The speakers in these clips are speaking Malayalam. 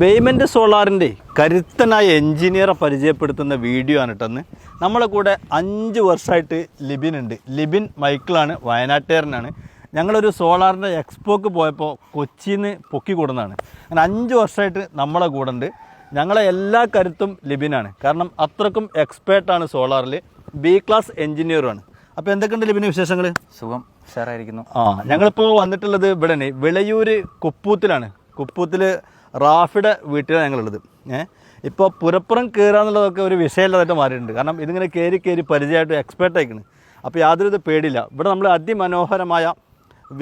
ബേയ്മെൻറ്റ് സോളാറിൻ്റെ കരുത്തനായ എൻജിനീയറെ പരിചയപ്പെടുത്തുന്ന വീഡിയോ ആണ് കേട്ടെന്ന്. നമ്മളെ കൂടെ 5 വർഷമായിട്ട് ലിബിനുണ്ട്. ലിബിൻ മൈക്കിളാണ്, വയനാട്ടുകാരനാണ്. ഞങ്ങളൊരു സോളാറിൻ്റെ എക്സ്പോക്ക് പോയപ്പോൾ കൊച്ചിയിൽ നിന്ന് പൊക്കി കൊടുന്നതാണ്. അങ്ങനെ 5 വർഷമായിട്ട് നമ്മളെ കൂടെ ഉണ്ട്. ഞങ്ങളെ എല്ലാ കരുത്തും ലിബിനാണ്. കാരണം അത്രക്കും എക്സ്പേർട്ടാണ് സോളാറിൽ. B class എൻജിനീയറുമാണ്. അപ്പോൾ എന്തൊക്കെയുണ്ട് ലിബിന് വിശേഷങ്ങൾ? സുഖം, ഉഷാറായിരിക്കുന്നു. ഞങ്ങളിപ്പോൾ വന്നിട്ടുള്ളത് ഇവിടെ വിളയൂർ കുപ്പൂത്തിലാണ്. കുപ്പൂത്തിൽ റാഫിയുടെ വീട്ടിലാണ് ഞങ്ങളുള്ളത്. ഇപ്പോൾ പുരപ്പുറം കയറുക എന്നുള്ളതൊക്കെ ഒരു വിഷയമില്ലാതായിട്ട് മാറിയിട്ടുണ്ട്. കാരണം ഇതിങ്ങനെ കയറി പരിചയമായിട്ട് എക്സ്പേർട്ട് ആയിക്കണ്. അപ്പോൾ യാതൊരു പേടിയില്ല. ഇവിടെ നമ്മൾ അതിമനോഹരമായ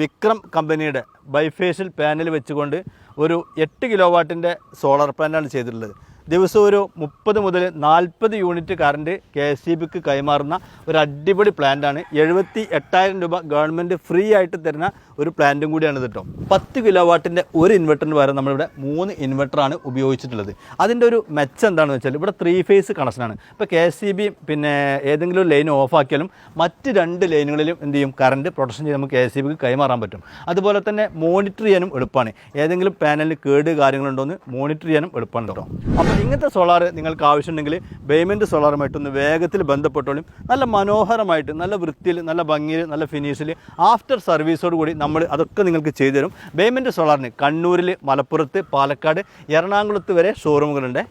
വിക്രം കമ്പനിയുടെ ബൈഫേഷ്യൽ പാനൽ വെച്ചുകൊണ്ട് ഒരു 8 കിലോ വാട്ടിൻ്റെ സോളാർ പാനലാണ് ചെയ്തിട്ടുള്ളത്. ദിവസം ഒരു 30 മുതൽ 40 യൂണിറ്റ് കറണ്ട് KSEBിക്ക് കൈമാറുന്ന ഒരു അടിപൊളി പ്ലാന്റാണ്. 78,000 രൂപ ഗവൺമെൻറ് ഫ്രീ ആയിട്ട് തരുന്ന ഒരു പ്ലാന്റും കൂടിയാണ് കേട്ടോ. 10 കിലോ വാട്ടിൻ്റെ ഒരു ഇൻവെർട്ടറിന് പകരം നമ്മളിവിടെ 3 ഇൻവെർട്ടറാണ് ഉപയോഗിച്ചിട്ടുള്ളത്. അതിൻ്റെ ഒരു മെച്ചം എന്താണെന്ന് വെച്ചാൽ ഇവിടെ 3 ഫേസ് കണക്ഷനാണ്. ഇപ്പോൾ KSEB പിന്നെ ഏതെങ്കിലും ഒരു ലൈൻ ഓഫാക്കിയാലും മറ്റ് 2 ലൈനുകളിലും എന്ത് ചെയ്യും, കറണ്ട് പ്രൊട്ടക്ഷൻ ചെയ്ത് നമുക്ക് KSEBിക്ക് കൈമാറാൻ പറ്റും. അതുപോലെ തന്നെ മോണിറ്റർ ചെയ്യാനും എളുപ്പമാണ്. ഏതെങ്കിലും പാനലിൽ കേട് കാര്യങ്ങളുണ്ടോ എന്ന് മോണിറ്റർ ചെയ്യാനും എളുപ്പമാണ് കേട്ടോ. അപ്പോൾ ഇങ്ങനത്തെ സോളാർ നിങ്ങൾക്ക് ആവശ്യമുണ്ടെങ്കിൽ ബേയ്മെൻറ്റ് സോളാറുമായിട്ടൊന്ന് വേഗത്തിൽ ബന്ധപ്പെട്ടോളും. നല്ല മനോഹരമായിട്ട്, നല്ല വൃത്തിയിൽ, നല്ല ഭംഗിയിൽ, നല്ല ഫിനിഷിൽ ആഫ്റ്റർ സർവീസോട് കൂടി നമ്മൾ അതൊക്കെ നിങ്ങൾക്ക് ചെയ്തു തരും. ബേയ്മെൻറ്റ് സോളാറിന് കണ്ണൂരിൽ, മലപ്പുറത്ത്, പാലക്കാട്, എറണാകുളത്ത് വരെ ഷോറൂമുകളുണ്ട്.